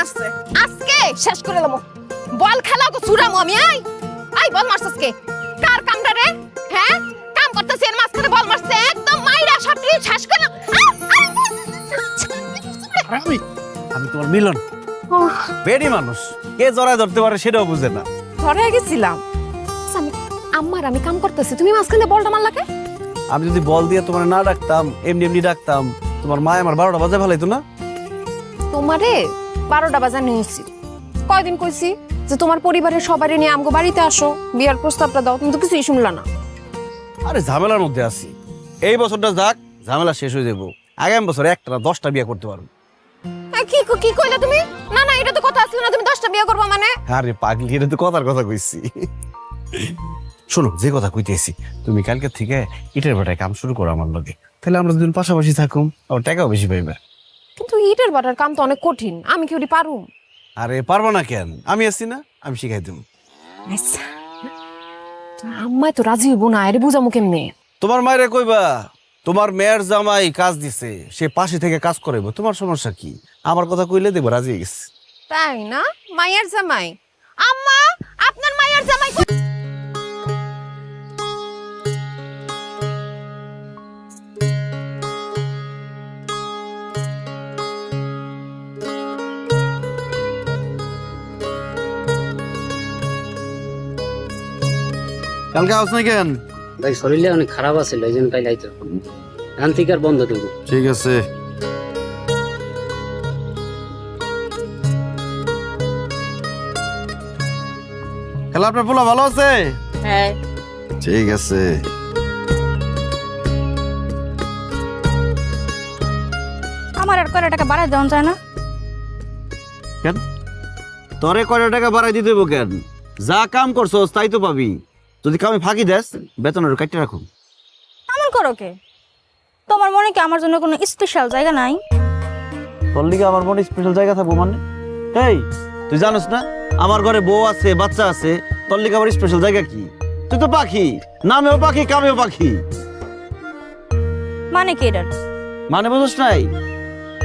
মারছে আজকে শেষ করে দেবো বল খেলা তো ছুড়ামো আমি আই বল মারছস কে কার কামড়া রে হ্যাঁ কাম করতেছি এর মাঝখানে বল মারছে একদম মাইরা সবটি শেষ করে আমি তোমার মিলন বেডি মানুষ কে জড়ায় ধরতে পারে সেটাও বুঝে না ধরে গেছিলাম আমি কাম করতেছি তুমি মাঝখানে বলটা মারলা কে আমি যদি বল দিয়ে তোমার না ডাকতাম এমনি এমনি ডাকতাম তোমার মা আমার 12টা বাজে ফেলাইতো না তোমারে 12টা বাজানো উচিত কয়দিন কইছি যে তোমার পরিবারের সবারই নিয়ে আমগো বাড়িতে আসো বিয়ার প্রস্তাবটা দাও তুমি তো কিছুই শুনলা না আরে ঝামেলার মধ্যে আছি এই বছরটা যাক ঝামেলা শেষ হয়ে যাবো আগামী বছর একটা না 10টা বিয়ে করতে পারবো কি কি কইলা তুমি না না এটা তো কথা ছিল না তুমি 10টা বিয়ে করবা মানে আরে পাগলি এটা তো কথার কথা কইছি শোনো যে কথা কইতেছি তুমি কালকে থেকে ইটের ভাটায় কাম শুরু করো আমার লগে তাহলে আমরা দুদিন পাশাপাশি থাকুম আর টাকাও বেশি পাইবে কিন্তু ইটের ভাটার কাম তো অনেক কঠিন আমি কি ওটি পারুম আরে পারবো না কেন আমি আছি না আমি শিখাই দেব আচ্ছা আম্মাই তো রাজি হইব না আরে বুঝামু কেমনে তোমার মায়েরে কইবা তোমার মেয়ের জামাই কাজ দিছে সে পাশে থেকে কাজ করাইবো তোমার সমস্যা কি আমার কথা কইলে দেবো রাজি হয়ে গেছে তাই না মায়ের জামাই আম্মা আপনার মায়ের জামাই কালকে আস না কেন ভাই শরীরটা অনেক খারাপ আছে এই জন্য তাই লাইতো ধান থেকে আর বন্ধ দেবো ঠিক আছে খেলা আপনার পোলা ভালো আছে হ্যাঁ ঠিক আছে আমার আর কয়টা টাকা বাড়াই দেওয়া যায় না কেন তোরে কয়টা টাকা বাড়াই দিতে দেবো কেন যা কাম করছো তাই তো পাবি যদি কামে ফাঁকি দেস বেতনের কাটতে রাখো এমন করো কে তোমার মনে কি আমার জন্য কোনো স্পেশাল জায়গা নাই তোর লিগে আমার মনে স্পেশাল জায়গা থাকবো মানে এই তুই জানোস না আমার ঘরে বউ আছে বাচ্চা আছে তোর লিগে আমার স্পেশাল জায়গা কি তুই তো পাখি নামেও পাখি কামেও পাখি মানে কি এটার মানে বুঝছ নাই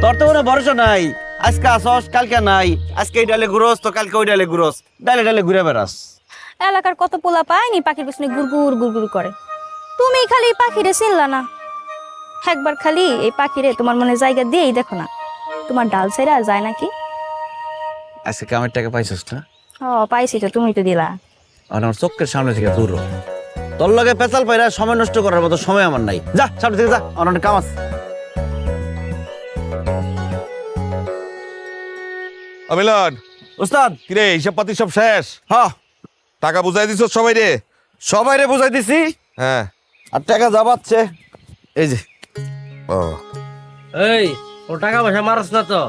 তোর তো কোনো ভরসা নাই আজকে আসস কালকে নাই আজকে এই ডালে ঘুরোস তো কালকে ওই ডালে ঘুরোস ডালে ডালে ঘুরে বেড়াস এলাকার কত পোলা পায়নি পাখির পিছনে গুড়গুড় গুড়গুড় করে তুমি খালি পাখিরে চিনলা না একবার খালি এই পাখিরে তোমার মনে জায়গা দিয়েই দেখো না তোমার ডাল ছেড়া যায় নাকি আজকে কামের টাকা পাইছস না ও পাইছি তো তুমি তো দিলা আর আমার চোখের সামনে থেকে দূর হ। তোর লগে পেছাল পাইরা সময় নষ্ট করার মতো সময় আমার নাই যা সামনে থেকে যা আমার অনেক কাম আছে মিলন উস্তাদ কিরে হিসাব পাতি সব শেষ হ্যাঁ টাকা বুঝাই দিছ সবাই রে সবাই রে বুঝাই দিছি হ্যাঁ আর টাকা যাবাচ্ছে এই যে ও এই ও টাকা পয়সা মারস না তো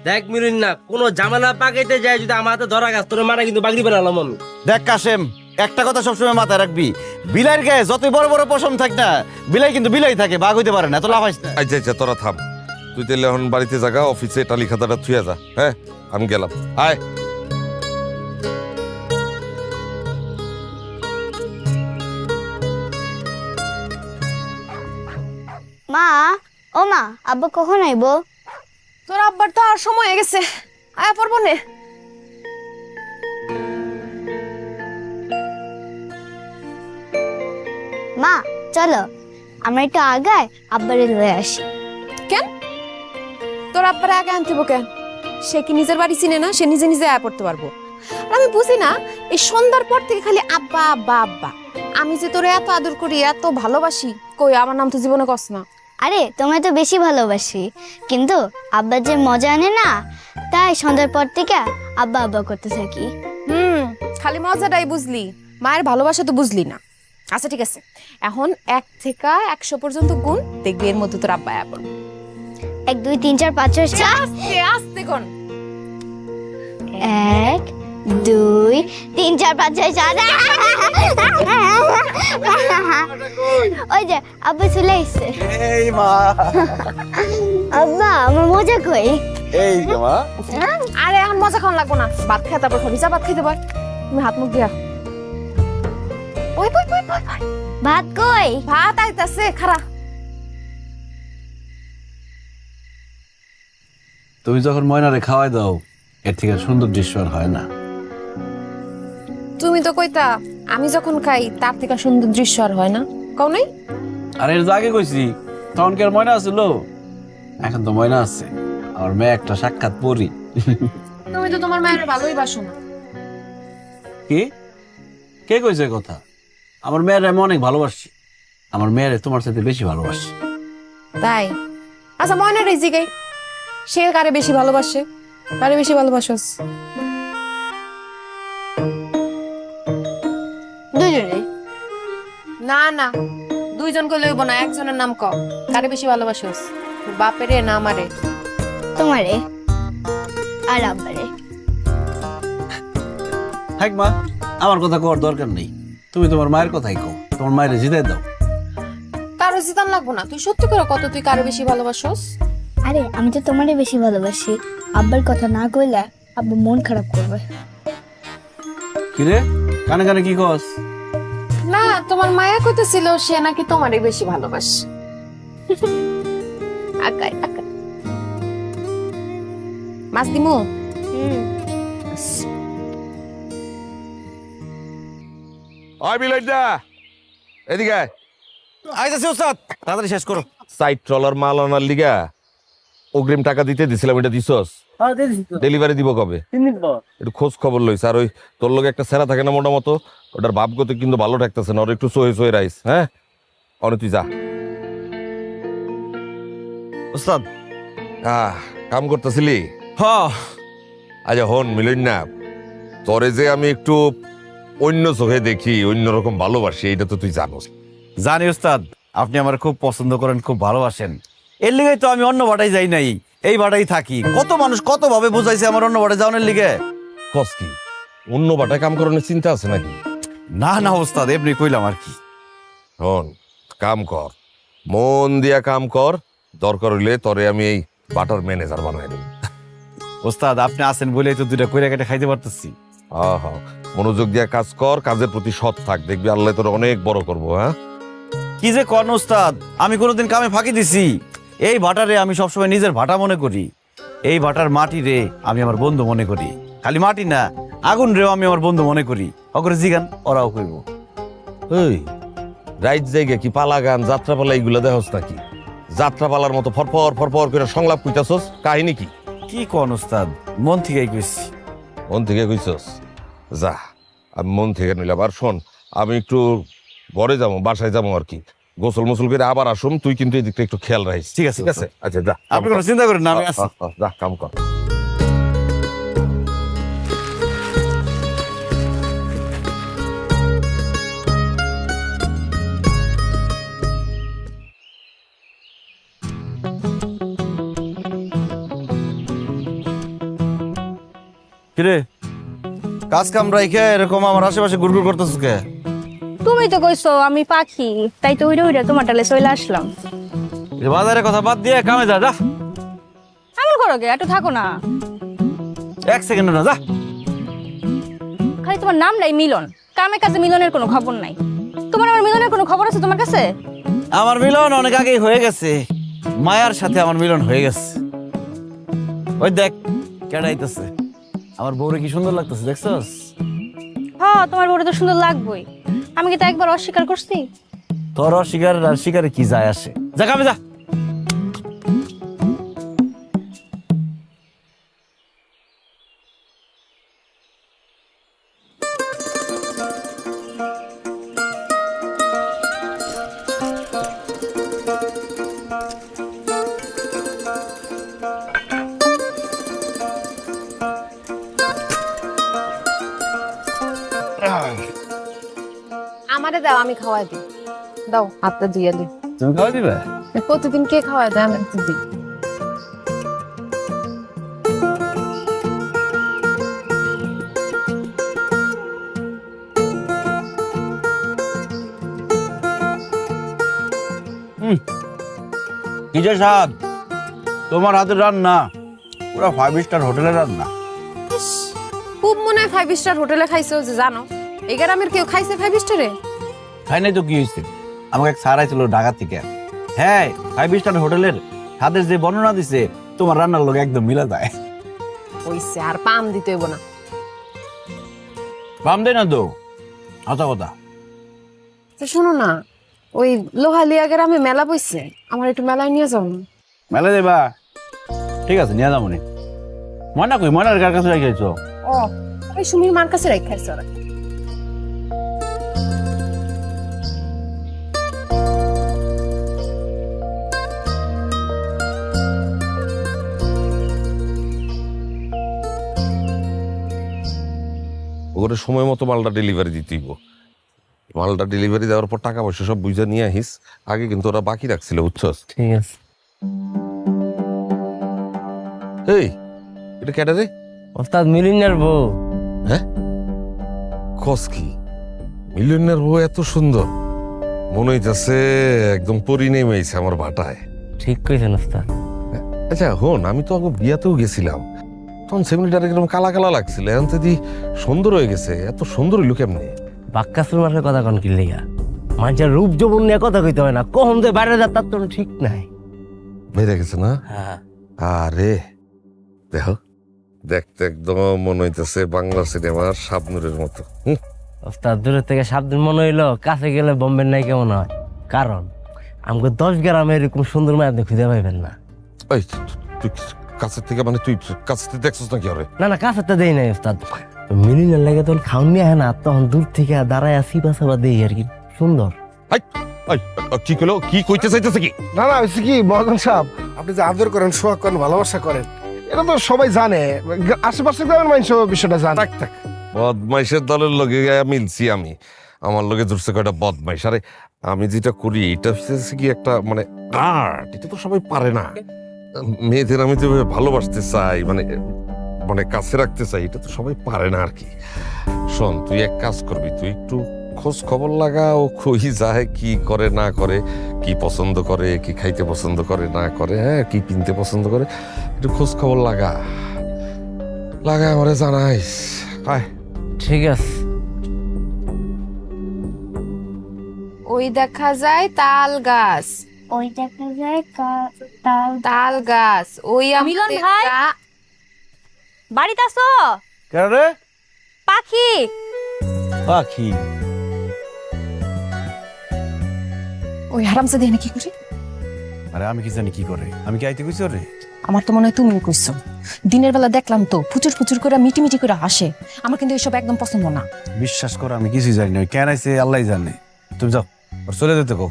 দেখ মিরুন না কোনো ঝামেলা পাকাইতে যায় যদি আমার হাতে ধরা গাছ তোর মারা কিন্তু বাগড়ি বানালাম আমি দেখ কাশেম একটা কথা সবসময় মাথায় রাখবি বিলাইয়ের গায়ে যতই বড় বড় পশম থাক না বিলাই কিন্তু বিলাই থাকে বাঘ হইতে পারে না এত লাফাইস না আচ্ছা আচ্ছা তোরা থাম তুই তাহলে এখন বাড়িতে জাগা অফিসে টালি খাতাটা থুয়ে যা হ্যাঁ আমি গেলাম আয় মা ও মা আব্বা কখন আইব তোর আব্বার তো আর সময় হয়ে গেছে আয়া পড়বো নে মা চলো আমরা একটু আগায় আব্বারে লয়ে আসি কেন তোর আব্বার আগে আনতে কেন সে কি নিজের বাড়ি চিনে না সে নিজে নিজে আয়া পড়তে পারবো আর আমি বুঝি না এই সন্ধ্যার পর থেকে খালি আব্বা আব্বা আব্বা আমি যে তোরে এত আদর করি এত ভালোবাসি কই আমার নাম তো জীবনে কস না আরে তোমায় তো বেশি ভালোবাসি কিন্তু আব্বা যে মজা আনে না তাই সন্ধ্যার পর থেকে আব্বা আব্বা করতে থাকি খালি মজাটাই বুঝলি মায়ের ভালোবাসা তো বুঝলি না আচ্ছা ঠিক আছে এখন 1 থেকে 100 পর্যন্ত গুণ দেখবি এর মধ্যে তোর আব্বা আয়া পড়বে 1 2 3 4 5 6 আস্তে আস্তে কোন 1 2 3 4 5 6 7 ওই যে আব্বা চলে এসেছে এই মা আব্বা আমার মজা কই এই যে মা আরে এখন মজা খাওয়া লাগবো না ভাত খেয়ে তারপর খাবি যা ভাত খেতে পার তুমি হাত মুখ দিয়া ওই ওই ওই ওই ভাত কই ভাত আইতাছে খারা তুমি যখন ময়নারে খাওয়াই দাও এর থেকে সুন্দর দৃশ্য আর হয় না। তুমি তো কইতা আমি যখন খাই তার থেকে সুন্দর দৃশ্য আর হয় না, কও নাই? আর এর আগে কইছি তখন কি আর ময়না আছিল? এখন তো ময়না আছে। আমার মেয়ে একটা সাক্ষাৎ পড়ি। তুমি তো তোমার মায়ের ভালোই বাসো না। কি কে কইছে কথা? আমার মেয়ের আমি অনেক ভালোবাসি। আমার মেয়ের তোমার সাথে বেশি ভালোবাসি। তাই? আচ্ছা ময়নার এই জিগাই, সে কারে বেশি ভালোবাসে? কারে বেশি ভালোবাসোস? দুজনে। না না, দুইজন কইলে হইব না, একজনের নাম ক। কারে বেশি ভালোবাসোস? তোর বাপেরে না আমারে? তোমারে আর আব্বারে। থাক মা, আমার কথা কর দরকার নেই। তুমি তোমার মায়ের কথাই কও, তোমার মায়ের জিতাই দাও। কারো জিতান লাগবো না, তুই সত্যি করে কত তুই কারে বেশি ভালোবাসোস? আরে আমি তো তোমারে বেশি ভালোবাসি। আব্বার কথা না কইলে আব্বু মন খারাপ করবে। কিরে কানে কানে কি কস? না, তোমার মায়া কইতেছিল সে নাকি তোমারে বেশি ভালোবাসে। আকাই আকাই মাছ দিমু? ওই বিলাইদা এদিকে আয়। আইতাছি ওস্তাদ, তাড়াতাড়ি শেষ করো। সাইড ট্রলার মাল আনার লিগা অগ্রিম টাকা দিতে দিছিলাম, এটা দিছস? ডেলিভারি দিব কবে? একটু খোঁজ খবর লইস। আর ওই তোর লগে একটা সেরা থাকে না মোটা মতো, ওটার ভাবগতি কিন্তু ভালো ঠেকতেছে না, ওর একটু সয়ে সয়ে রাইস। হ্যাঁ অনে তুই যা। ওস্তাদ কাম করতেছিলি? হ্যাঁ আচ্ছা হন মিলন না, তোরে যে আমি একটু অন্য চোখে দেখি, অন্যরকম ভালোবাসি, এইটা তো তুই জানোস। জানি ওস্তাদ, আপনি আমার খুব পছন্দ করেন, খুব ভালোবাসেন। এর লিগে তো আমি অন্য বাটাই যাই নাই, এই বাটাই থাকি। কত মানুষ কত ভাবে বুঝাইছে আমার অন্য বাটায় যাওয়ার লিগে। কস কি অন্য বাটায় কাম করানোর চিন্তা আছে নাকি? না না ওস্তাদ, এমনি কইলাম আর কি। হন কাম কর, মন দিয়া কাম কর, দরকার হইলে তরে আমি এই বাটার ম্যানেজার বানাই দেব। ওস্তাদ আপনি আছেন বলেই তো দুইটা কইরা কেটে খাইতে পারতেছি। হ্যাঁ মনোযোগ দিয়া কাজ কর, কাজের প্রতি সৎ থাক, দেখবি আল্লাহ তোর অনেক বড় করবো। হ্যাঁ কি যে কর্ণ ওস্তাদ, আমি কোনোদিন কামে ফাঁকি দিছি? এই ভাটারে আমি সবসময় নিজের ভাটা মনে করি। এই ভাটার মাটি রে আমি আমার বন্ধু মনে করি। খালি মাটি না, আগুন রেও আমি আমার বন্ধু মনে করি। অগরে জিগান, ওরাও কইব। ওই রাইট জায়গা কি পালা গান যাত্রাপালা এইগুলা দেখস নাকি? যাত্রাপালার মতো ফরফর ফরফর করে সংলাপ কইতাছস, কাহিনী কি? কি কন ওস্তাদ, মন থেকেই কইছি। মন থেকে কইছস? যা, আমি মন থেকে নিলাম। আর শোন, আমি একটু ঘরে যাবো, বাসায় যাবো আর কি, গোসল মোসল করে আবার আসুম। তুই কিন্তু এই দিকটা একটু খেয়াল রাখিস। ঠিক আছে, ঠিক আছে? আচ্ছা যা, আপনি কোনো চিন্তা করেন না, আমি আছি। যা কাম কর। কিরে কাজ কাম রাইখে এরকম আমার আশেপাশে গুড়গুড় করতেছিস কে? তুমি তো কইছো আমি পাখি, তাই তো উইরে উইরে তোমার টালে চলে আসলাম। এই বাজারের কথা বাদ দিয়ে কামে যা। যা এমন করো গে, একটু থাকো না। এক সেকেন্ড না, যা। খালি তোমার নামটাই মিলন, কামে কাজে মিলনের কোনো খবর নাই। তোমার আমার মিলনের কোনো খবর আছে তোমার কাছে? আমার মিলন অনেক আগেই হয়ে গেছে, মায়ার সাথে আমার মিলন হয়ে গেছে। ওই দেখ কেডাইতেছে, আমার বউরে কি সুন্দর লাগতেছে, দেখছস? হ্যাঁ তোমার বড় তো সুন্দর লাগবেই, আমি কি তা একবার অস্বীকার করছি? তোর অস্বীকার আর স্বীকারে কি যায় আসে? যা কামে যা। আমারে দাও, আমি খাওয়াই দিই। দাও হাতটা ধুইয়া দিই। তুমি খাওয়া দিবে? প্রতিদিন কে খাওয়াই দেয়? আমি একটু দিই। কি যে স্বাদ তোমার হাতের রান্না, পুরো 5 স্টার হোটেলের রান্না। ইস, খুব মনে হয় 5 স্টার হোটেলে খাইছো, যে জানো এই গ্রামের কেউ খাইছে 5 স্টারে? খাই নাই তো কি হয়েছে? আমাকে এক স্যার আইছিল ঢাকা থেকে। হ্যাঁ 5 স্টার হোটেলের স্বাদের যে বর্ণনা দিছে তোমার রান্নার লোক একদম মিলা যায়। হইছে আর পাম দিতে হইব না। বাম দেয় না তো আচ্ছা কথা। তো শোনো না, ওই লোহালিয়া গ্রামে মেলা বইছে, আমার একটু মেলায় নিয়ে যাও না। মেলা দেবা? ঠিক আছে নিয়ে যাবো নি। ময়না কই? ময়নার কার কাছে রেখেছো? ও ওই সুমির মার কাছে রাখাইছে ওরা। ওরে সময় মতো মালটা ডেলিভারি দিতেইব। মালটা ডেলিভারি দেওয়ার পর টাকা পয়সা সব বুঝে নিয়ে আহিস। আগে কিন্তু ওরা বাকি রাখছিল, বুঝছস? ঠিক আছে। এই এটা কেটে রে? ওস্তাদ মিলিনের বউ। হ্যাঁ খস কি? মিলিয়নের বউ এত সুন্দর, মনে হইতেছে একদম পরি নেমেছে আমার ভাটায়। ঠিক কইছেন ওস্তাদ। আচ্ছা হন, আমি তো আগে বিয়াতেও গেছিলাম, তখন সেমিনার এরকম কালা কালা লাগছিল, এখন তো দি সুন্দর হয়ে গেছে। এত সুন্দর হইলো কেমনে? বাক্কাসুর মাসের কথা কন কি লেগা? মানুষের রূপ যৌবন নিয়ে কথা কইতে হয় না, কখন যে বাইরে যা তার তো ঠিক নাই। বেড়ে গেছে না? হ্যাঁ আরে দেখো, দেখতে একদম মনে হইতেছে বাংলা সিনেমার শাবনুরের মতো। ওস্তাদ দূরের থেকে সাবধান মনে হইলো, কাছে গেলে বোম্বের নাই কেমন হয়। কারণ আমাকে 10 গ্রামে এরকম সুন্দর মায়ের আপনি খুঁজে পাইবেন না। ওই তুই কাছের থেকে, মানে তুই কাছে থেকে দেখছিস নাকি? আরে না না, কাছে তো দেই নাই ওস্তাদ। মিলিনের লাগে তখন খাওন নিয়ে হয় না, তখন দূর থেকে দাঁড়ায় আসি বাসাবা দেই আর কি। সুন্দর। কি কইলো? কি কইতে চাইতেছে কি? না না, হয়েছে কি মহাজন সাহেব, আপনি যে আদর করেন, সোহাগ করেন, ভালোবাসা করেন, এটা তো সবাই জানে, আশেপাশে গ্রামের মানুষ বিষয়টা জানে। থাক থাক, বদমাইশের দলের লগে গায়ে মিলছি আমি। আমার লগে জুড়ছে কয়টা বদমাইশ। আরে আমি যেটা করি এটা হচ্ছে কি একটা মানে আর্ট, এটা তো সবাই পারে না। মেয়েদের আমি তো ভালোবাসতে চাই, মানে মানে কাছে রাখতে চাই, এটা তো সবাই পারে না আর কি। শোন, তুই এক কাজ করবি, তুই একটু খোঁজ খবর লাগা, ও কই যায়, কি করে না করে, কি পছন্দ করে, কি খাইতে পছন্দ করে না করে, হ্যাঁ কি কিনতে পছন্দ করে, একটু খোঁজ খবর লাগা আমারে জানাইস। আয় ঠিক আছে। ওই দেখা যায় তাল গাছ, ওই দেখা যায় তাল গাছ। ওই মিলন ভাই? বাড়িতে আসো? কেন রে? পাখি। পাখি? ওই হারামজাদি এনে কি করে? আরে আমি কি জানি কি করে, আমি কি আইতে কইছি রে? আমার তো মনে হয় তুমি কইছো। দিনের বেলা দেখলাম তো ফুচুর ফুচুর করে মিটি মিটি করে হাসে, আমার কিন্তু এইসব একদম পছন্দ না। বিশ্বাস করো আমি কিছুই জানি না, ওই কেন আইছে আল্লাহ জানে। তুমি যাও, আর চলে যেতে কও।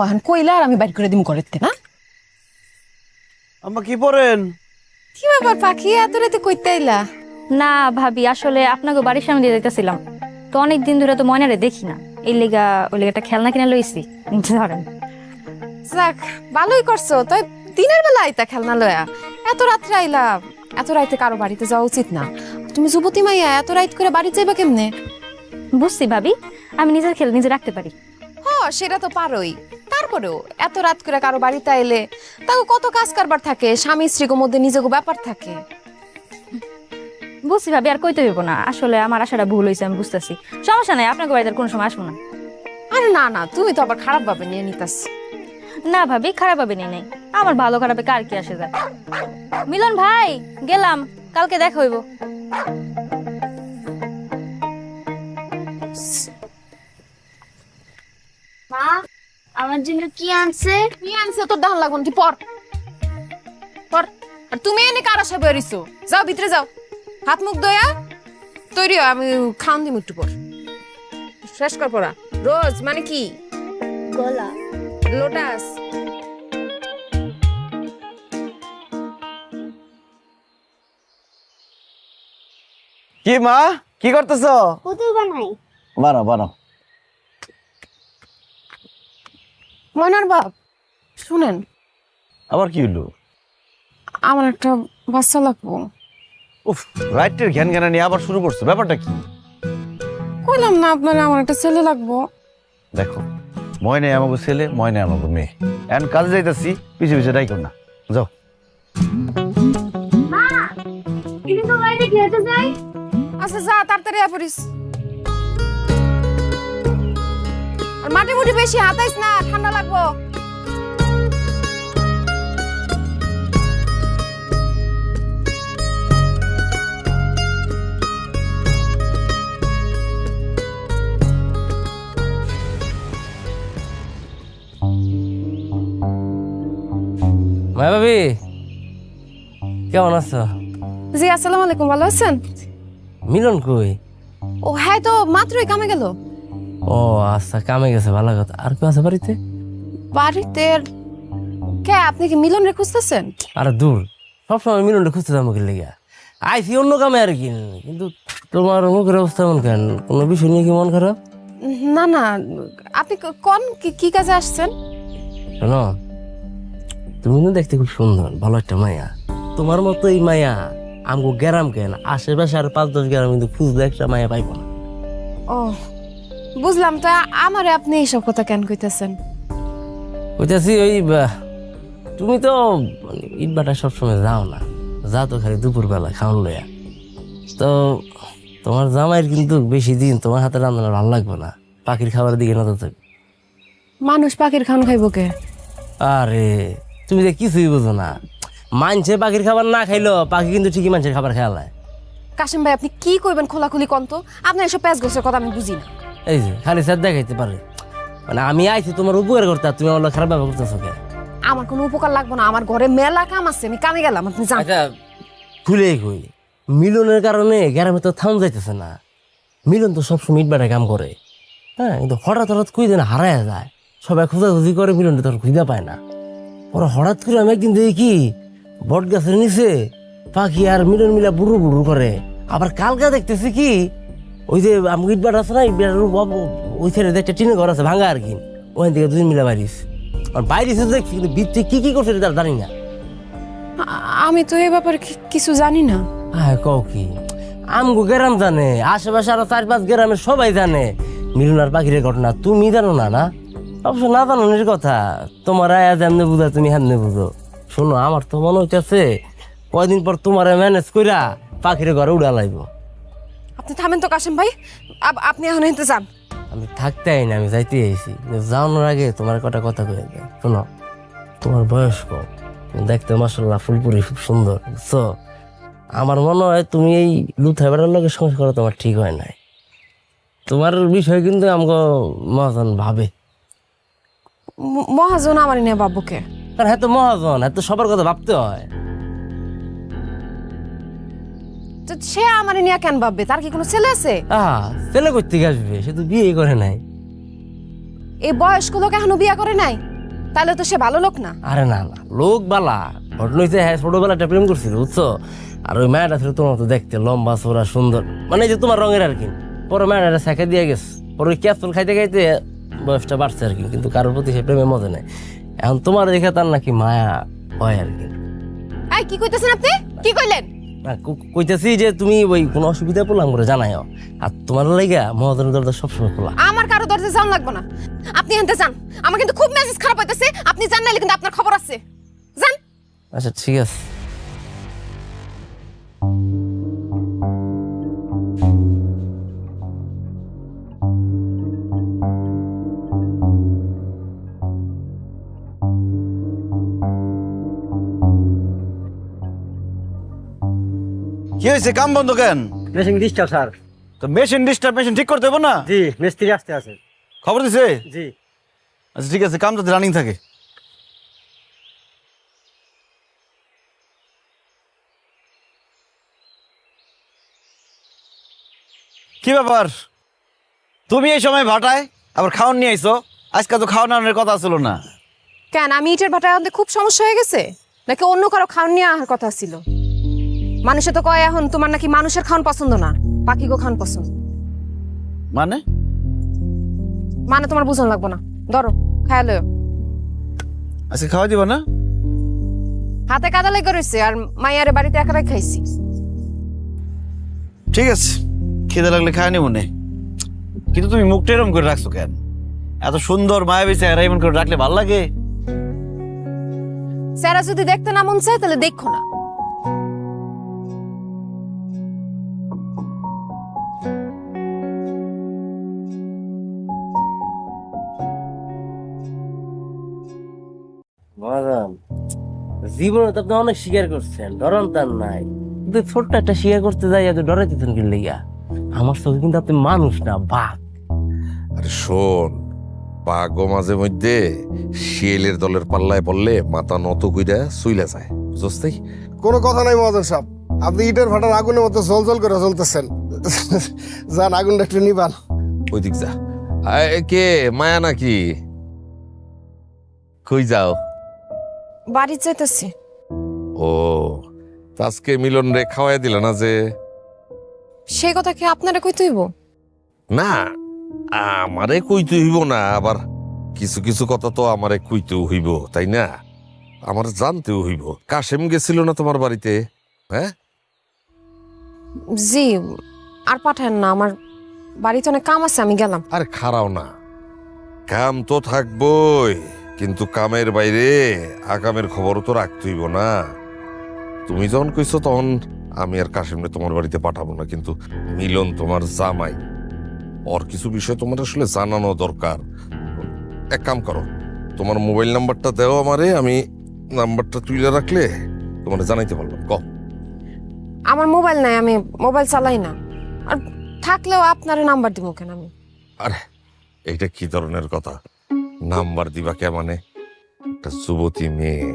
এখন কইলা আর আমি বাইর করে দিম করতে না। আম্মা কি পড়েন? কি ব্যাপার পাখি, এত রাতে কইতে আইলা? না ভাবি, আসলে আপনাকে বাড়ির সামনে দিয়ে যাইতেছিলাম তো, অনেক দিন ধরে তো ময়নারে দেখি না, এই লেগা ওই লেগাটা খেলনা কিনে লইছি। ধরেন। যাক ভালোই করছো, তাই দিনের বেলা আইতা খেলনা লয়া। এত রাত্রে আইলা, এত রাইতে কারো বাড়িতে যাওয়া উচিত না। তুমি যুবতী মাইয়া, এত রাইত করে বাড়ি যাইবা কেমনে? বুঝছি ভাবি, আমি নিজের খেল নিজে রাখতে পারি। সেটা তো পারোই, তারপরেও এত রাত করে কারো বাড়িতে আইলে তাকে কত কাজ কারবার থাকে, স্বামী স্ত্রীর মধ্যে নিজেকে ব্যাপার থাকে। বুঝছি ভাবি, আর কইতে হইব না, আসলে আমার আশাটা ভুল হয়েছে, আমি বুঝতেছি। সমস্যা নাই, আপনাকে বাড়িতে আর কোনো সময় আসবো না। আরে না না, তুমি তো আবার খারাপ ভাবে নিয়ে নিতাস। না ভাবি, খারাপ ভাবে নেই নাই, আমার ভালো খারাপে কার কি আসে যায়। মিলন ভাই গেলাম, কালকে দেখা হইব। মা, আমার জন্য কি আনছে? কি আনছে তোর দাহন লাগুন, তুই পর পর। আর তুমি এনে কার আশা বেরিয়েছো? যাও ভিতরে যাও, হাত মুখ দয়া তৈরি হয়, আমি খাওন দিম একটু পর। শেষ কর পড়া। রোজ মানে কি? গোলা। লোটাস। কি মা, কি করতেছ? পুতুল বানাই। বানাও বানাও। ময়নার বাপ শুনেন, আবার কি হলো? আমার একটা বাচ্চা লাগবো। উফ, রাইটের জ্ঞান জ্ঞানা নিয়ে আবার শুরু করছো, ব্যাপারটা কি? কইলাম না আপনার আমার একটা ছেলে লাগবো। দেখো, ময়নে আমাকে ছেলে, ময়নে আমাকে মেয়ে। এখন কাজে যাইতাছি, পিছে পিছে ডাইকো না, যাও। আচ্ছা যা, তাড়াতাড়ি আয় পড়িস। আর মাটি মুটি বেশি হাতাইস না, ঠান্ডা লাগবো। মায়া ভাবি কেমন আছো? জি আসসালামু আলাইকুম, ভালো আছেন? মিলন কই? ও হ্যাঁ, তো মাত্রই কামে গেল। ও আচ্ছা, কামে গেছে, ভালো কথা। আর কেউ আছে বাড়িতে? বাড়িতে কে? আপনি কি মিলন রে খুঁজতেছেন? আরে দূর, সবসময় মিলনটা খুঁজতে যাবো কি লেগে? আইসি অন্য কামে আর কি, কিন্তু তোমার মুখের অবস্থা এমন কেন? কোনো বিষয় নিয়ে কি মন খারাপ? না না, আপনি কোন কি কাজে আসছেন? শোনো, তুমি না দেখতে খুব সুন্দর, ভালো একটা মায়া। তোমার মতো এই মায়া আমগো গ্রাম কেন, আশেপাশে আর 5-10 গ্রাম কিন্তু খুঁজলে একটা মায়া পাইব না। ও বুঝলাম। তা আমারে আপনি এইসব কথা কেন কইতেছেন? কইতাছি ওই তুমি তো ইট বাটা সবসময় যাও না, যা তো খালি দুপুর বেলা খাওয়ান লইয়া। তো তোমার জামাইয়ের কিন্তু বেশি দিন তোমার হাতে রান্না ভালো লাগবে না, পাখির খাবারের দিকে নজর থাকবে। মানুষ পাখির খান খাইব কে? আরে তুমি যে কিছুই বুঝো না, মানছে পাখির খাবার না খাইলো পাখি কিন্তু ঠিকই মানুষের খাবার খেয়ালায়। কাশিম ভাই, আপনি কি কইবেন খোলাখুলি কন্ত? আপনার এসব প্যাঁচ গোছের কথা আমি বুঝি না। এই যে খালি স্যার দেখাইতে পারে, মানে আমি আইছি তোমার উপকার করতে, আর তুমি আমার লগে খারাপ ব্যবহার করতেছো কে? আমার কোনো উপকার লাগবে না, আমার ঘরে মেলা কাম আছে, আমি কামে গেলাম, আপনি যান। আচ্ছা খুলে কই, মিলনের কারণে গ্রামে তো থাম যাইতেছে না। মিলন তো সবসময় ইট বাটায় কাম করে, হ্যাঁ, কিন্তু হঠাৎ হঠাৎ কই দিন হারায় যায়, সবাই খোঁজাখুঁজি করে, মিলনটা তোর খুঁজে পায় না। ওরা হঠাৎ করে আমি একদিন দেখি কি বট গাছের নিচে পাখি আর মিলন মিলা বুড়ু বুড়ু করে। আবার কালকা দেখতেছি কি ওই যে আমি ইট বাট আছে না, ইট বাটার ওই সাইডে একটা টিনের ঘর আছে ভাঙা আর কি, ওখান থেকে দুদিন মিলা বাইরিস। আর বাইরিস দেখছি, কিন্তু ভিতরে কি করছে তার জানি না। আমি তো এই ব্যাপারে কিছু জানি না। হ্যাঁ কও কি, আমগো গ্রাম জানে, আশেপাশে আরো 4-5 গ্রামের সবাই জানে মিলন আর পাখির ঘটনা, তুমি জানো না? না অবশ্য না জানোর কথা, তোমার আয়া যেমনি বুঝা তুমি হেমনে বুঝো। শোনো, আমার তো মনে হইতেছে কয়দিন পর তোমার ম্যানেজ কইরা পাখির ঘরে উড়া লাইব। আপনি থামেন তো কাশিম ভাই, আপনি এখন এনতে যান। আমি থাকতে আই না, আমি যাইতে আইছি। যাওয়ানোর আগে তোমার কটা কথা কয়ে দেয়। শোনো, তোমার বয়স কম, দেখতে মাশাআল্লাহ ফুলপুরি খুব সুন্দর, বুঝছো? আমার মনে হয় তুমি এই লুথাই বেড়ার লোকের সংসার করা তোমার ঠিক হয় নাই। তোমার বিষয় কিন্তু আমাকে মহাজন ভাবে। মহাজন আমার নিয়ে বাবুকে? কারণ এত মহাজন, এত সবার কথা ভাবতে হয়। তো সে আমার নিয়ে কেন ভাববে? তার কি কোনো ছেলে আছে? ছেলে করতে আসবে, সে তো বিয়ে করে নাই। এই বয়স্ক লোক এখনো বিয়ে করে নাই, তাহলে তো সে ভালো লোক না। আরে না না, লোক বালা। ঘটনা হয়েছে, হ্যাঁ ছোটবেলাটা প্রেম করছিল, বুঝছো? আর ওই মায়াটা ছিল তোমার তো দেখতে লম্বা চোরা সুন্দর, মানে যে তোমার রঙের আর কি। পরে মায়াটা শেখা দিয়ে গেছে, পরে ওই ক্যাপসুল খাইতে খাইতে বয়সটা বাড়ছে আর কি, কিন্তু কারোর প্রতি সে প্রেমে মজা নেই। এখন তোমার দেখে তার নাকি মায়া হয় আর কি। এই কি কইতেছেন আপনি? কি কইলেন? না কইতেছি যে তুমি ওই কোনো অসুবিধা পড়লাম করে জানাইও, আর তোমার লাইগা মহাজনের দরজা সবসময় খোলা। আমার কারো দরজা যান লাগবে না, আপনি এনতে যান। আমার কিন্তু খুব মেজাজ খারাপ হইতেছে, আপনি জান নাইলে কিন্তু আপনার খবর আছে। যান। আচ্ছা ঠিক আছে। কি হয়েছে, কাম বন্ধ কেন? Machine disturb sir. তো মেশিন ডিস্টার্ব, মেশিন ঠিক করতে হবে না? জি, মিস্ত্রি আসতে আছে। খবর দিছে? জি। আচ্ছা ঠিক আছে, কাম যাতে রানিং থাকে। কি ব্যাপার, তুমি এই সময় ভাটায় আবার খাওয়ান নিয়ে আইছো? আজকে তো খাওয়ানোর কথা ছিল না। কেন, আমি ইটের ভাটায় আনতে খুব সমস্যা হয়ে গেছে নাকি অন্য কারো খাওয়ান নিয়ে আসার কথা ছিল? মানুষে তো কয় এখন তোমার নাকি মানুষের খাওয়ান পছন্দ না, পাখিগো খাওয়ান পছন্দ। মানে মানে তোমার বুঝন লাগবো না, ধরো খায়া লও। আজকে খাওয়া দিবা না? হাতে কাদা লেগে রয়েছে, আর মাইয়ারে বাড়িতে একাই খাইছি। ঠিক আছে, খেতে লাগলে খায় নি মনে, কিন্তু তুমি মুখটা এরম করে রাখছো কেন? এত সুন্দর মায়াবী চেহারা এমন করে রাখলে ভাল লাগে? স্যারা যদি দেখতে না মন চায় তাহলে দেখো না। মহাজন, জীবনে তো আপনি অনেক স্বীকার করছেন, ডরন তার নাই, কিন্তু ছোট্ট একটা স্বীকার করতে যাই এত ডরাইতেছেন কি লেগা? আমার চোখে কিন্তু আপনি মানুষ না, বাঘ। আরে শোন, বাঘও মাঝে মধ্যে শিয়ালের দলের পাল্লায় পড়লে মাথা নত কইরা চইলা যায়, বুঝছ তাই? কোনো কথা নাই মহাজন সাহেব, আপনি ইটের ভাটার আগুনের মতো জল করে চলতেছেন। যান, আগুনটা একটু নিবান। ওই দিক যা। কে মায়া নাকি? কই যাও? বাড়ি যাইতেছি। ও, তা আজকে মিলন রে খাওয়াই দিল না যে? সেই কথা কি আপনারা কই তুইব? না, আমারে কইতে হইব না, আবার কিছু কিছু কথা তো আমারে কইতেও হইব, তাই না? আমার জানতেও হইব। কাশেম গেছিল না তোমার বাড়িতে? হ্যাঁ, জি, আর পাঠান না, আমার বাড়িতে অনেক কাম আছে, আমি গেলাম। আরে খারাও না, কাম তো থাকবই, কিন্তু কামের বাইরে আগামের খবরও তো রাখতে হইব না। তুমি যখন কইছো তখন আমি আর কাশেমরে তোমার বাড়িতে পাঠাবো না, কিন্তু মিলন তোমার জামাই, ওর কিছু বিষয় তোমার আসলে জানানো দরকার। এক কাম করো, তোমার মোবাইল নাম্বারটা দাও আমারে, আমি নাম্বারটা তুলে রাখলে তোমার জানাইতে পারবো। ক আমার মোবাইল নাই, আমি মোবাইল চালাই না, আর থাকলেও আপনার নাম্বার দিব কেন আমি? আরে এইটা কি ধরনের কথা? নাম্বার দিবা কে মানে? একটা যুবতী মেয়ে,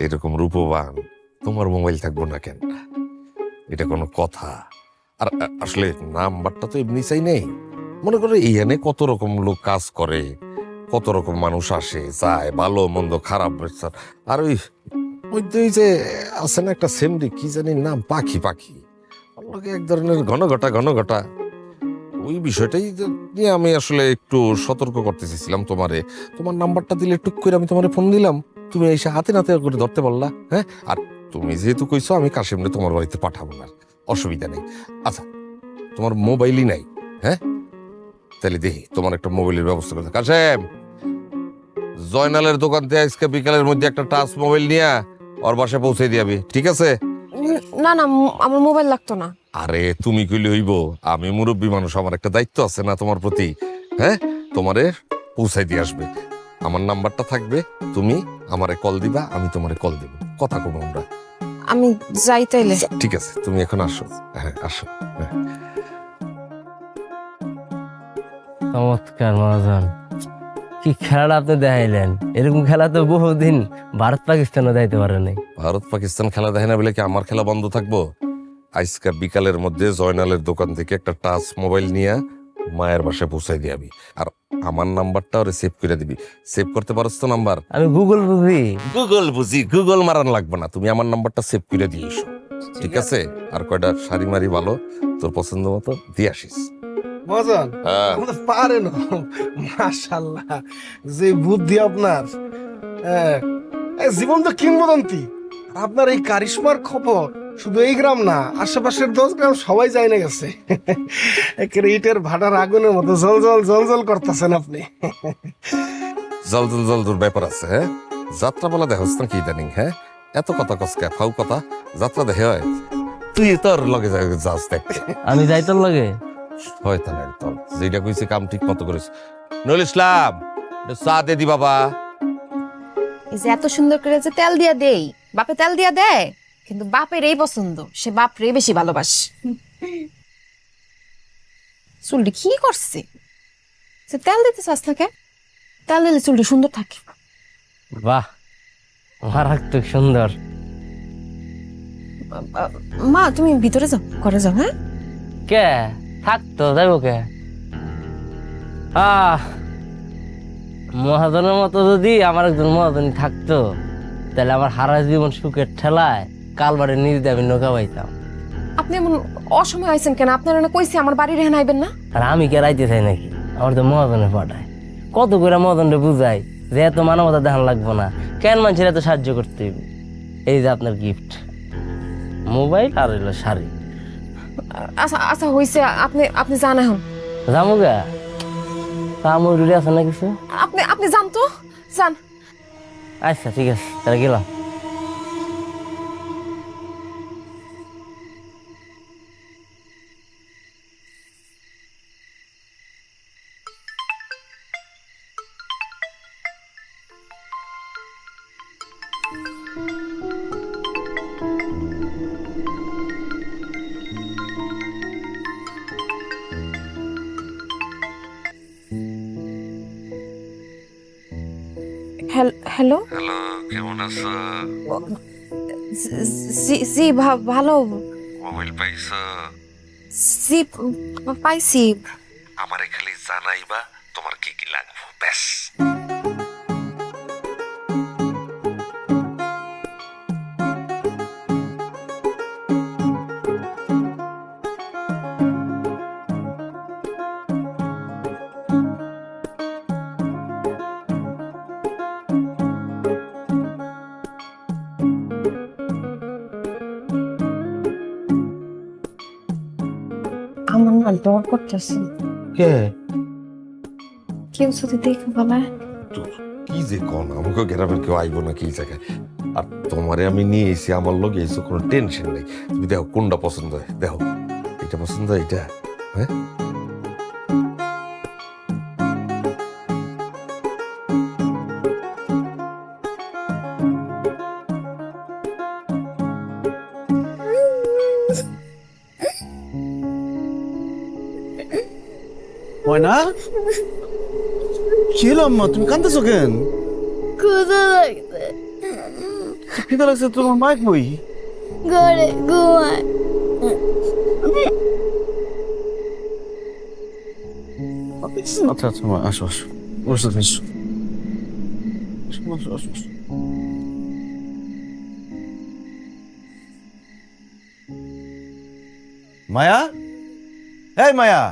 এরকম রূপবান, তোমার মোবাইল থাকবো না কেন? এটা কোনো কথা? আর আসলে নাম্বারটা তো এমনি চাই নেই। মনে করো এইখানে কত রকম লোক কাজ করে, কত রকম মানুষ আসে যায়, ভালো মন্দ খারাপ। আর ওই মধ্যেই যে আছে না একটা সেমরি, কি জানি নাম, পাখি পাখি, আমাকে এক ধরনের ঘন ঘটা ওই বিষয়টাই নিয়ে আমি আসলে একটু সতর্ক করতে চেয়েছিলাম তোমারে। তোমার নাম্বারটা দিলে টুক করে আমি তোমারে ফোন দিলাম, তুমি এসে হাতে নাতে করে ধরতে পারলা। হ্যাঁ, আর তুমি যেহেতু কইছো আমি কাশিমরে তোমার বাড়িতে পাঠাবো না, অসুবিধা নেই। আচ্ছা, তোমার মোবাইলই নাই? হ্যাঁ, তাহলে দেখি তোমার একটা মোবাইলের ব্যবস্থা করতে। কাশেম, জয়নালের দোকান থেকে আজকে বিকালের মধ্যে একটা টাচ মোবাইল নিয়ে ওর বাসায় পৌঁছে দিয়াবি, ঠিক আছে? না না, আমার মোবাইল লাগতো না। আরে তুমি কইলে হইব, আমি মুরব্বী মানুষ, আমার একটা দায়িত্ব আছে না তোমার প্রতি? হ্যাঁ, তোমারে পৌঁছাই দিয়ে আসবে। আমার নাম্বারটা থাকবে, তুমি আমারে কল দিবা, আমি তোমারে কল দিব, কথা কব আমরা। আমি যাই তাইলে। ঠিক আছে, তুমি এখন আসো। হ্যাঁ, আসো। হ্যাঁ। চমৎকার মহাজন, কি খেলাটা আপনি দেখাইলেন! এরকম খেলা তো বহুদিন ভারত পাকিস্তানও যাইতে পারে নাই। ভারত পাকিস্তান খেলা দেখে না বলে কি আমার খেলা বন্ধ থাকবো? আজকে বিকালের মধ্যে জয়নালের দোকান থেকে একটা টাচ মোবাইল নিয়ে মায়ের বাসায় পৌঁছাই দিবি, আর আমার নাম্বারটা ওরে সেভ করে দিবি। সেভ করতে পারছ তো নাম্বার? আমি গুগল বুঝি। গুগল মারান লাগবে না, তুমি আমার নাম্বারটা সেভ করে দিয়ে এসো, ঠিক আছে? আর কয়টা শাড়ি মারি ভালো তোর পছন্দ মতো দিয়ে আসিস। মহাজন, হ্যাঁ, আমাদের পারেন। মাশাআল্লাহ, যে বুদ্ধি আপনার! জীবন তো কিংবদন্তি। আপনার এই কারিশমার খবর শুধু এই গ্রাম না, আশেপাশের 10 গ্রাম সবাই যায় না গেছে। একের ইটের ভাটার আগুনের মতো জল করতেছেন আপনি। জল ব্যাপার আছে। হ্যাঁ, যাত্রা বলা দেখো না কি ইদানিং? হ্যাঁ, এত কথা কসকা ফাউ কথা, যাত্রা দেখে হয়? তুই তোর লগে যাস দেখ। আমি যাই তোর লগে? শয়তান একদম, যেটা কইছে কাম ঠিক মতো করিস। নুরুল ইসলাম, একটু চা দে দি বাবা। এই যে এত সুন্দর করে যে তেল দিয়া দেই, বাপে তেল দিয়া দেয়, কিন্তু বাপের এই পছন্দ, সে বাপরে বেশি ভালোবাসে। চুলটি কি করছে? সে তেল দিতে চাস থাকে, তেল দিলে চুলটি সুন্দর থাকে। বাহ, মারাত্মক সুন্দর। মা, তুমি ভিতরে যাও, ঘরে যাও। হ্যাঁ, কে থাকতো যাইব কে? মহাজনের মতো যদি আমার একজন মহাজনী থাকতো, তাহলে আমার হারা জীবন সুখের ঠেলায় কালবারে নিজ দিয়ে আমি নৌকা পাইতাম। আপনি এমন অসময় আইছেন কেন? আপনারা না কইছি আমার বাড়ি রেহান আইবেন না? আর আমি কে রাইতে চাই নাকি? আমার তো মহাজনে পাঠায়। কত করে মহাজনরে বুঝাই যে এত মানবতা দেখান লাগবো না, কেন মানুষের এত সাহায্য করতে হইব। এই যে আপনার গিফট, মোবাইল আর হইলো শাড়ি। আচ্ছা আচ্ছা, হইছে, আপনি যান এখন। জামুগা তা মজুরি আছে না কিছু? আপনি যান তো, যান। আচ্ছা ঠিক আছে, তাহলে গেলাম। হ্যালো হ্যালো, কেমন আছো? জি ভালো। মোবাইল পাইছো? জি পাইছি। আমারে খালি জানাইবা তোমার কি কি লাগবে, ব্যাস। আমার না ডর করতেছে, কে? কেউ যদি দেখে ফেলায়। কি যে কোন, আমাকে গ্রামের কেউ আইবো না কি জায়গায়। আর তোমারে আমি নিয়ে এসে আমার লগে এসে কোনো টেনশন নেই। তুমি দেখো কোনটা পছন্দ হয়, দেখো এটা পছন্দ হয়, এটা। হ্যাঁ, ময়না, কি হলো আম্মা, তুমি কাঁদতেছো কেন? ক্ষুধা লাগছে, খিদে লাগছে, তোমার মাইক বই। ঘরে ঘুমায়। আচ্ছা আচ্ছা মা, আসো আসো, বসে আসো। আসো, আসো, আসো। মায়া, এই মায়া,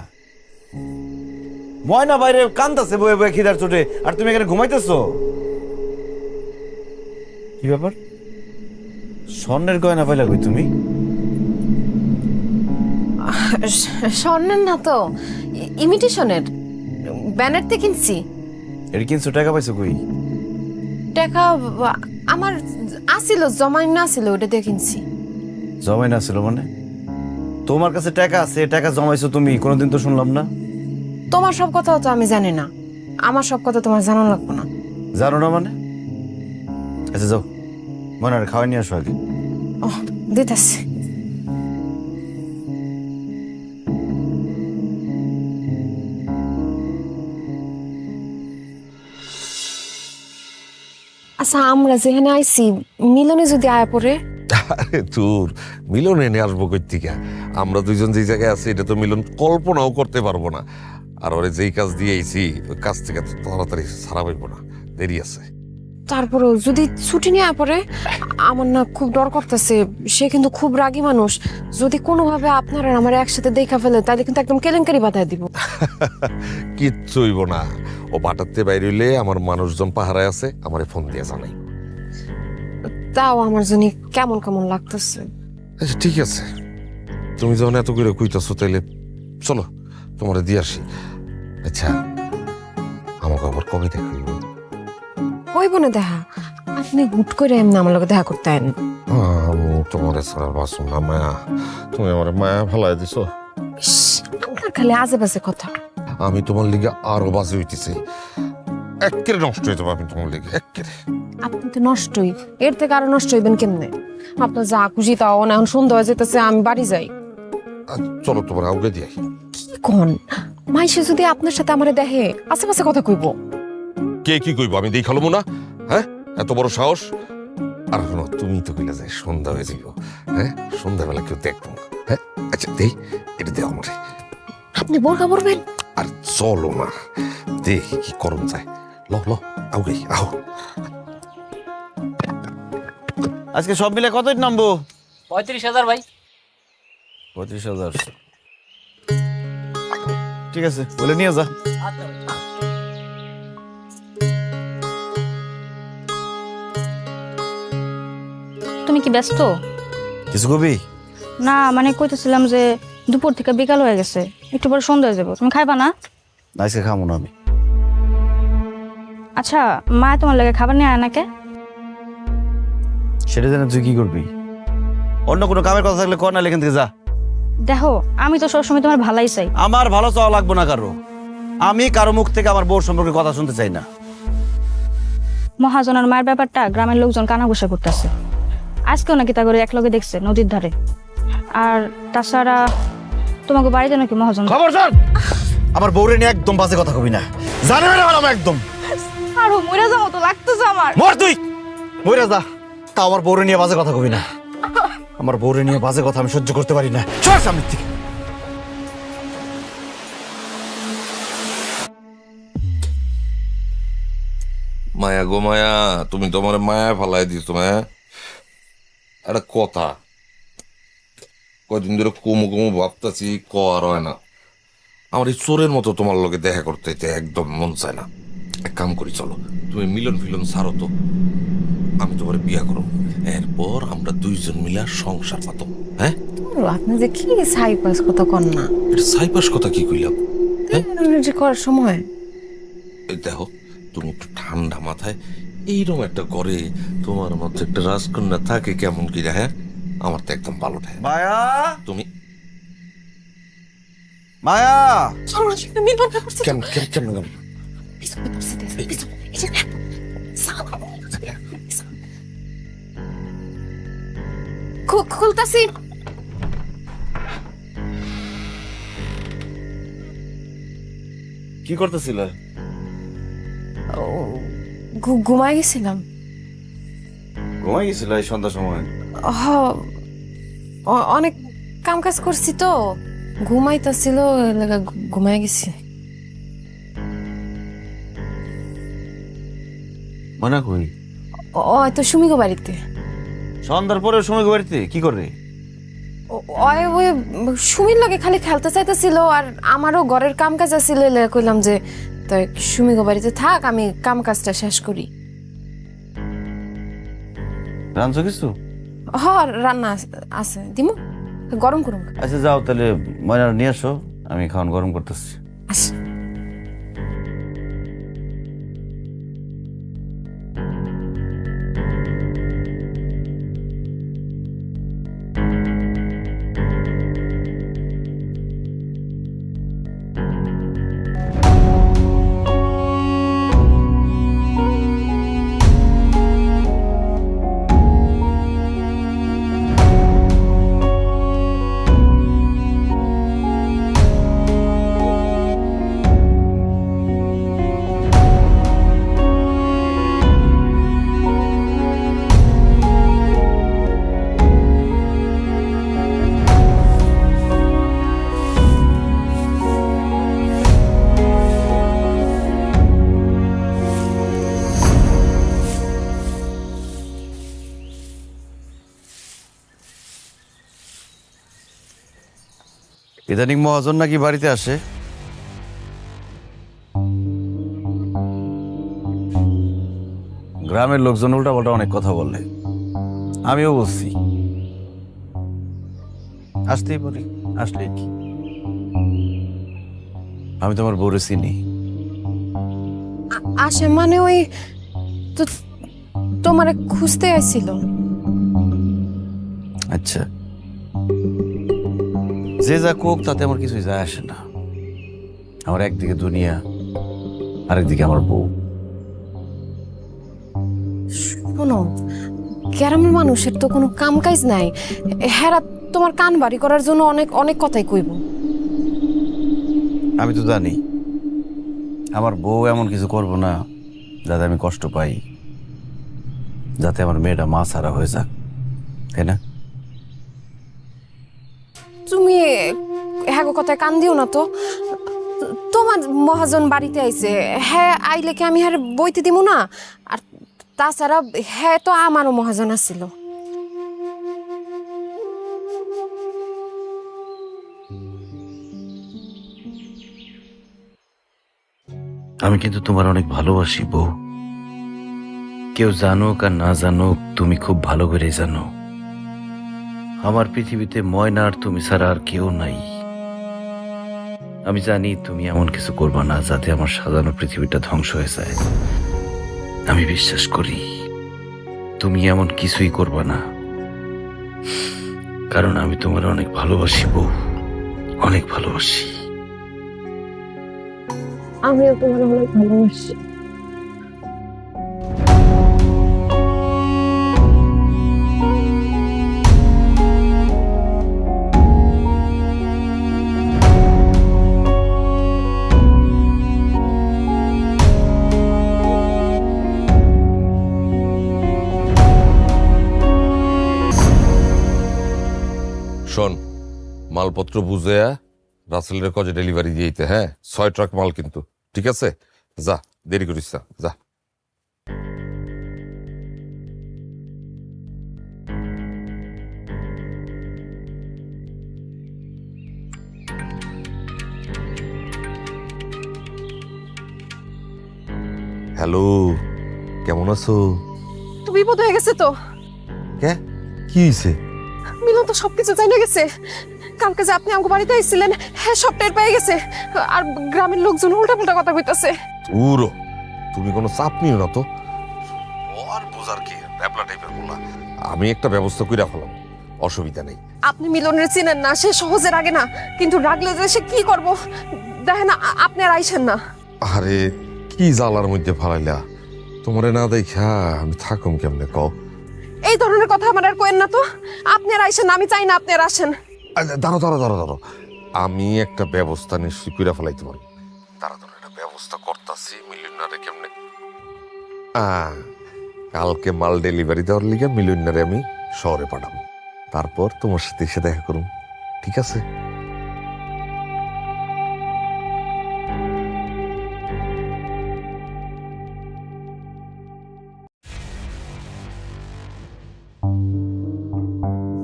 ময়না বাইরে কান্দাছে বয়ে বয়ে খিদার চোটে, আর তুমি এখানে ঘুমাইতেছো? কি ব্যাপার? স্বর্ণের গয়না পাইলা কই তুমি? স্বর্ণের না তো, ইমিটেশনের, ব্যানার থেকে কিনছি। এটা কিনছো, টাকা পাইছো কই? টাকা আমার আসিল, জমাই না আসিল, ওটা দিয়ে কিনছি। জমাই না ছিল মানে? তোমার কাছে টাকা আছে, টাকা জমাইছো তুমি, কোনোদিন তো শুনলাম না। তোমার সব কথা তো আমি জানি না, আমার সব কথা তোমার জানা লাগবে না। জানো না মানে? আচ্ছা যাও, মনে হয় খাওয়াই নিয়ে আসো আগে। ও দিতেছি। আচ্ছা, আমরা যেখানে আইছি, মিলনে যদি আয়া পড়ে? আরে তোর মিলন এনে আসবো কই থেকে? আমরা দুইজন যেই জায়গায় আছি এটা তো মিলন কল্পনাও করতে পারবো না। আর ওরে যেই কাজ দিয়েছি ওই কাজ থেকে তো তাড়াতাড়ি ছাড়া পাইবো না, দেরি আছে। তারপরেও যদি ছুটি নিয়ে আয়া পড়ে, আমার না খুব ডর করতেছে। সে কিন্তু খুব রাগী মানুষ, যদি কোনোভাবে আপনারা আমার একসাথে দেখা ফেলে তাহলে কিন্তু একদম কেলেঙ্কারি বাধায় দিব। কিচ্ছু হইব না, ও বাটাতে বাইরে হইলে আমার মানুষজন পাহারায় আছে, আমারে ফোন দিয়ে জানাই। তাও আমার জন্য কেমন কেমন লাগতেছে। আচ্ছা ঠিক আছে, তুমি যখন এত করে কইতাছো তাইলে চলো তোমারে দিয়ে আসি। আচ্ছা আমাকে আবার কবে দেখা হইব? হইব না দেখা, আপনি হুট করে এমনি আমার লগে দেখা করতে আইন। আমি তোমার ছাড়া বাঁচব না মায়া, তুমি আমার মায়া ভালাই দিছো। ইস, আপনার খালি আজে বাজে কথা। আমি তোমার লিগে আরো বাজে হইতেছি, একেবারে নষ্ট হয়ে যাবো আমি তোমার লিগে, একেবারে। আপনি তো নষ্টই, এর থেকে আরো নষ্ট হইবেন কেমনে? আপনার যা খুশি তাও না, এখন সন্ধ্যা হয়ে যেতেছে, আমি বাড়ি যাই। চলো তোমার আউগে দিয়ে। কি কোন মাইসে যদি আপনার সাথে আমারে দেখে আশেপাশে কথা কইব? কে কি কইব, আমি দেখালো না? হ্যাঁ, এত বড় সাহস? আর শোনো, তুমি তো কইলা যে সন্ধ্যা হয়ে যাইব, হ্যাঁ সন্ধ্যাবেলা কেউ দেখবো না। হ্যাঁ আচ্ছা দেই, এটা দেও আমারে। আপনি বোরকা পরবেন? আর চলো না, দেখি কি করম যায়। ল ল আউগে আও। আজকে সব মিলে কত নামবো? 35,000 ভাই। 35,000। ঠিক আছে, বলে নিয়ে যা। তুমি কি ব্যস্ত? কিছু কবি? না মানে কইতেছিলাম যে দুপুর থেকে বিকাল হয়ে গেছে, একটু পরে সন্ধ্যা হয়ে যাবো, তুমি খাইবা না? আজকে খামো না আমি। আচ্ছা, মা তোমার লাগে খাবার নিয়ে আয় না কে? সেটা জানে তুই কি করবি? অন্য কোনো কামের কথা থাকলে কর, না এখান থেকে যা। দেখো, আমি তো সবসময় তোমার ভালাই চাই। আমার ভালো চাওয়া লাগবো না কারো, আমি কারো মুখ থেকে আমার বউর সম্পর্কে কথা শুনতে চাই না। মহাজনের মায়ের ব্যাপারটা গ্রামের লোকজন কানাঘুষা করতেছে, আজকেও নাকি তা করে একলগে দেখছে নদীর ধারে। আর তাছাড়া তোমাকে বাড়িতে নাকি মহাজন। খবর শোন, আমার বউরে নিয়ে একদম বাজে কথা কবি না, জানে না আমার একদম। আর ছাড়ো, মরে যাও তো লাগতেছে আমার। মর তুই, মরে যা। তা আমার বউরে নিয়ে বাজে কথা কবি না। আমার বউরে নিয়ে বাজে কথা আমি সহ্য করতে পারি না। সর সামনের থেকে। মায়া গো মায়া, তুমি তোমার মায়া ফালাই দিস মায়া। একটা কথা কয়দিন ধরে কুমু কুমু ভাবতেছি, কর হয় না। আমার এই চোরের মতো তোমার লোকে দেখা করতে একদম মন চায় না। এক কাম করি, চলো তুমি মিলন ফিলন ছাড়ো তো, আমি তোমার বিয়া করো, এরপর আমরা দুইজন মিলা সংসার পাতো। হ্যাঁ, আপনি যে কি সাইপাস কথা কন না, এটা সাইপাস কথা কি কইলাম? যে করার সময় এই দেখো, তুমি একটু ঠান্ডা মাথায় এইরকম একটা করে তোমার মধ্যে একটা রাজকন্যা থাকে কেমন কি, হ্যাঁ আমার তো একদম ভালো থাকে। মায়া, তুমি মায়া, কেমন কেমন কেমন খুলতাছি। কি করতেছিল? ঘুমাই গেছিলাম। ঘুমাই গেছিল এই সন্ধ্যার সময়? হ, অনেক কাম কাজ করছি তো, ঘুমাইতেছিল, ঘুমাই গেছি। মনে কই ওই তো সুমিগো বাড়িতে। সন্ধ্যার পরে সময় বাড়িতে কি করে? ওই সুমির লগে খালি খেলতে চাইতেছিল, আর আমারও ঘরের কাম কাজ আছিল। কইলাম যে তাই সুমিগো বাড়িতে থাক, আমি কাম কাজটা শেষ করি। রাঁধছো কিছু? হ, রান্না আছে, দিমু, গরম করুন। আচ্ছা যাও তাহলে, ময়না নিয়ে আসো, আমি খাওয়ান গরম করতেছি। আচ্ছা। ইদানিং মহাজন নাকি বাড়িতে আসে? গ্রামের লোকজন উল্টাপাল্টা অনেক কথা বলে, আমিও বলছি আসতেই পারি, আসলে কি? আমি তোমার বউরে চিনি। আসে মানে ওই তো তোমারে খুঁজতে আসছিল। আচ্ছা, যে যা কোক তাতে আমার কিছুই যায় আসে না। আমার একদিকে দুনিয়া, আরেকদিকে আমার বউ। শোনো, গ্রামের মানুষের তো কোনো কাম কাজ নাই, হেরা তোমার কান বাড়ি করার জন্য অনেক অনেক কথাই কইব। আমি তো জানি আমার বউ এমন কিছু করবো না যাতে আমি কষ্ট পাই, যাতে আমার মেয়েটা মা ছাড়া হয়ে যাক, তাই না? তুমি হ্যাঁ কথায় কান দিও না তো। তোমার মহাজন বাড়িতে আইছে, হ্যাঁ আইলে কি আমি হ্যাঁ বইতে দিব না? আর তাছাড়া হ্যাঁ তো আমারও মহাজন আসছিল। আমি কিন্তু তোমার অনেক ভালোবাসি বউ। কেউ জানুক আর না জানুক, তুমি খুব ভালো করে জানো আমার পৃথিবীতে ময়না আর তুমি ছাড়া আর কেউ নাই। আমি জানি তুমি এমন কিছু করবা না যাতে আমার সাজানো পৃথিবীটা ধ্বংস হয়ে যায়। আমি বিশ্বাস করি তুমি এমন কিছুই করবা না, কারণ আমি তোমার অনেক ভালোবাসি বউ, অনেক ভালোবাসি। আমিও তোমার অনেক ভালোবাসি। মালপত্র বুঝে রাসেলের কজে ডেলিভারি দিয়ে দিতে, হ্যাঁ 6 ট্রাক মাল কিন্তু, ঠিক আছে? যা, দেরি করিস না, যা। হ্যালো, কেমন আছো? তো বিপদ হয়ে গেছে তো। কে? কি হয়েছে? মিলন তো সবকিছু জানা গেছে। কালকে যে আপনি আমাকে বাড়িতে এসেছিলেন, হ্যাঁ সব টের পেয়ে গেছে। আর গ্রামের লোকজন উল্টাপাল্টা কথা কইতাছে। উরো, তুমি কোনো চাপ নিও না তো। ও আর বোঝার কি, ব্যাবলা টাইপের বলা। আমি একটা ব্যবস্থা কইরা ফেলাম, অসুবিধা নেই। আপনি মিলনের চিনেন না, সে সহজে রাগে না, কিন্তু রাগলে যে সে কি করব দেখেন। আপনি আর আইসেন না। আরে কি জ্বালার মধ্যে ফালাইলা, তোমারে না দেখা আমি থাকুম কেমনে কও? এই ধরনের কথা আমার আর কইেন না তো। আপনি আর আইসেন না, আমি চাই না আপনি আর আসেন। দাঁড়ো, আমি একটা ব্যবস্থা নিশ্চয় কইরা ফেলাইতে পারবো। তাড়াতাড়ি একটা ব্যবস্থা করতাছি। মিলিয়নারে কেমনে কালকে মাল ডেলিভারি দেওয়ার লিগে মিলিয়নারে আমি শহরে পাঠাবো, তারপর তোমার সাথে এসে দেখা করুন, ঠিক আছে?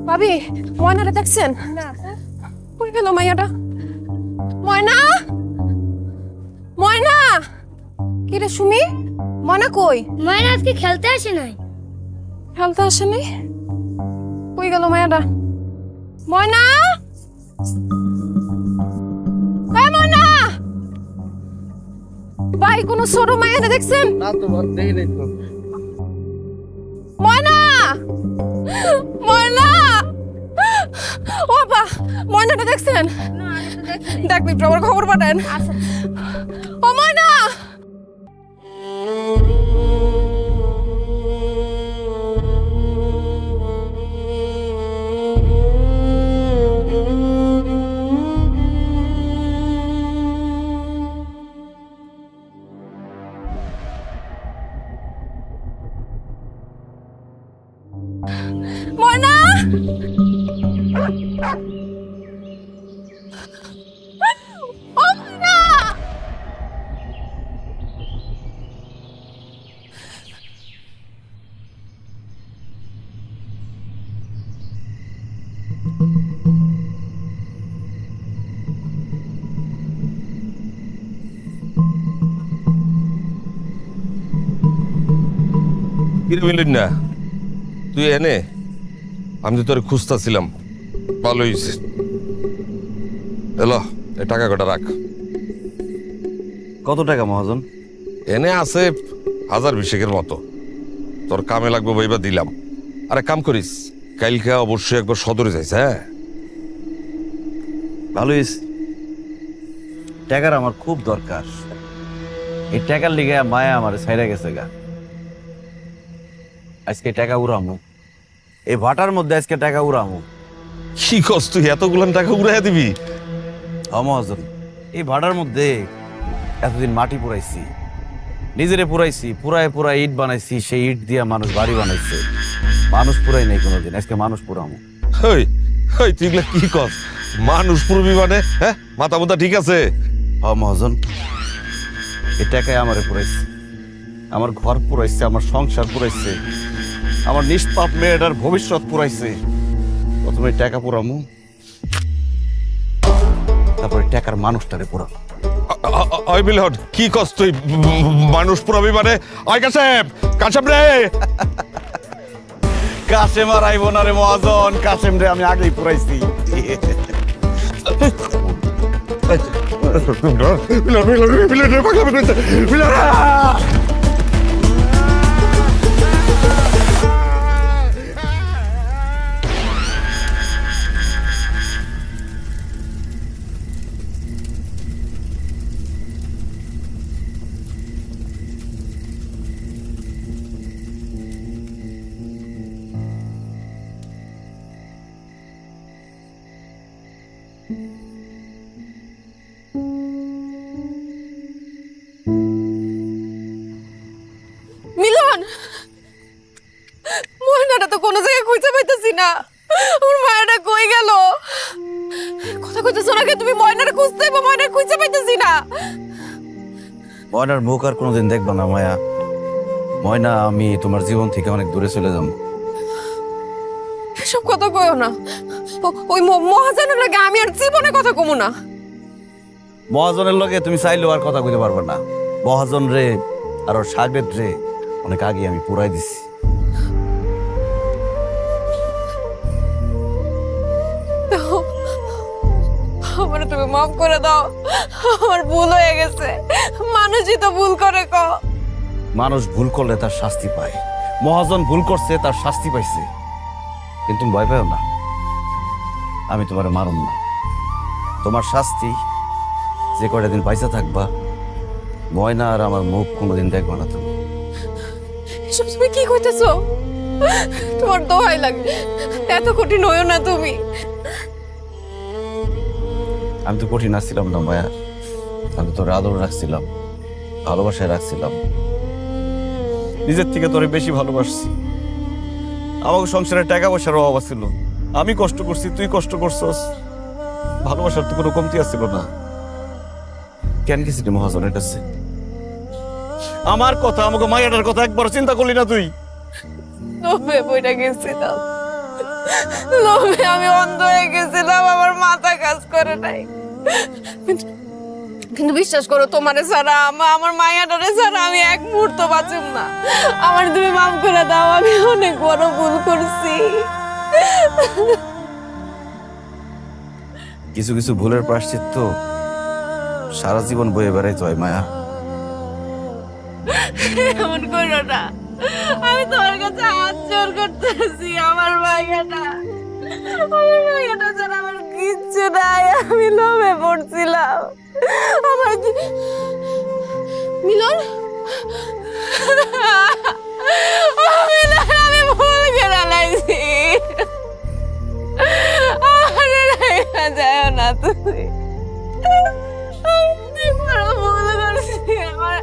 ভাবি, ময়নারে দেখছেন? কই গেল মাইয়াটা? ময়না, ময়না! কি রে সুমি, ময়না কই? ময়না আজকে খেলতে আসে নাই। খেলতে আসেনি? কই গেল মাইয়াটা? ময়না, এই ময়না! ভাই কোন ছোট মাইয়ারে দেখছেন? না তো দেখি নাই তো। ময়না, ময়না! ও বাবা, ময়নাটা দেখছেন? দেখবি আমার খবর পাঠান। ও ময়না! ময়না! ও ময়না! কিরে মিলিন না, তুই এনে? আমি তো তোর খুঁজতেছিলাম, ভালো হয়েছে। এলো, এই টাকা কটা রাখ। কত টাকা মহাজন? এনে আছে 1020 মতো, তোর কামে লাগবে বইবা দিলাম। আরে কাম করিস, কালকে অবশ্যই একবার সদরে যাইস, হ্যাঁ? ভালো হয়েছে, টাকার আমার খুব দরকার। এই টাকার লিগে মায়া আমার ছাইরা গেছে গা। আজকে টাকা উড়ামু, এই ভাটার মধ্যে আজকে টাকা উড়ামু। কি কস তুই, এতগুলান টাকা উড়াইয়া দিবি? মহাজন, এই ভাটার মধ্যে এতদিন মাটি পুরাইছি, নিজেরে পুরাইছি, পুরায় ইট বানাইছি। সেই ইট দিয়া মানুষ বাড়ি বানাইছে, মানুষ পুরাই নাই কোনোদিন। আজকে মানুষ পুরামু। ওই ওই তুই এগুলা কি কস? মানুষ পুরবি মানে? হ্যাঁ, মাথা মুথা ঠিক আছে? মহাজন, এই টাকায় আমারে পুরাইছে, আমার ঘর পুরাইছে, আমার সংসার পুরাইছে, আমার নিষ্পাপ মেয়েটার ভবিষ্যৎ পুরাইছে। প্রথমে টাকা পুরামু, তারপরে টাকার মানুষটারে পুরামু। ওই মিলন, কি কস তুই? মানুষ পুরবি মানে? ওই কাশেম, কাশেম রে! কাশেম আর আইব না রে মহাজন, কাশেম রে আমি আগেই পুরাইছি। মিলন, ময়নাটা তো কোনো জায়গায় খুঁজে পাইতেছি না। আমার মায়াটা কই গেল? কইতেছো না তুমি ময়নার খুঁজতে বা ময়নার খুঁজে পাইতেছি না। ময়নার মুখ আর কোনোদিন দেখবা না মায়া। ময়না, আমি তোমার জীবন থেকে অনেক দূরে চলে যাবো। এসব কথা কইও না। ওই মহাজনের লাগে আমি আর জীবনে কথা কমু না। মহাজনের লগে তুমি চাইলেও আর কথা কইতে পারবে না। মহাজন রে আর ওর সাগরেদ রে অনেক আগে আমি পুরাই দিছি। আমার তুমি মাফ করে দাও, আমার ভুল হয়ে গেছে। মানুষই তো ভুল করে ক। মানুষ ভুল করলে তার শাস্তি পায়। মহাজন ভুল করছে, তার শাস্তি পাইছে। কিন্তু তুমি ভয় পাও না, আমি তোমার মারুম না। তোমার শাস্তি যে কয়টা দিন পয়সা থাকবা, ময়না আর আমার মুখ কোনোদিন দেখবা না তুমি। এসব তুমি কি কইতেছো? তোমার দোহাই লাগে, এত কঠিন হইও না তুমি। আমি তো কঠিন আসছিলাম না মায়া, আমি তোর আদর রাখছিলাম, ভালোবাসায় রাখছিলাম। নিজের থেকে তোরে বেশি ভালোবাসছি। আমাকে সংসারে টাকা পয়সার অভাব ছিল, আমি কষ্ট করছি, তুই কষ্ট করছস। ভালোবাসার তো কোনো কমতি আসছিল না। কেন গেছিলি মহাজনের কাছে? আমার কথা, আমাকে মায়াটার কথা একবার চিন্তা করলি না তুই? লোভে বইটা গেছিলাম, লোভে আমি অন্ধ হয়ে গেছিলাম, আমার মাথা কাজ করে নাই। কিন্তু বিশ্বাস করো, তোমারে ছাড়া আমার মায়াটারে ছাড়া আমি এক মুহূর্ত বাঁচুম না। আমার তুমি মাফ করে দাও, আমি অনেক বড় ভুল করছি। কিছু কিছু ভুলের প্রায়শ্চিত্ত সারা জীবন বয়ে বেড়াইতে হয় মায়া। এমন করো না, আমি তোমার কাছে হাত জোর করতেছি। আমার মাইয়াটা ছাড়া আমার কিচ্ছু নাই। আমি লোভে পড়ছিলাম। আমার মিলন, মিলন, আমি ভুল করে লাইছি। যায় না তুমি, আমি বড় ভুল করছি। আমার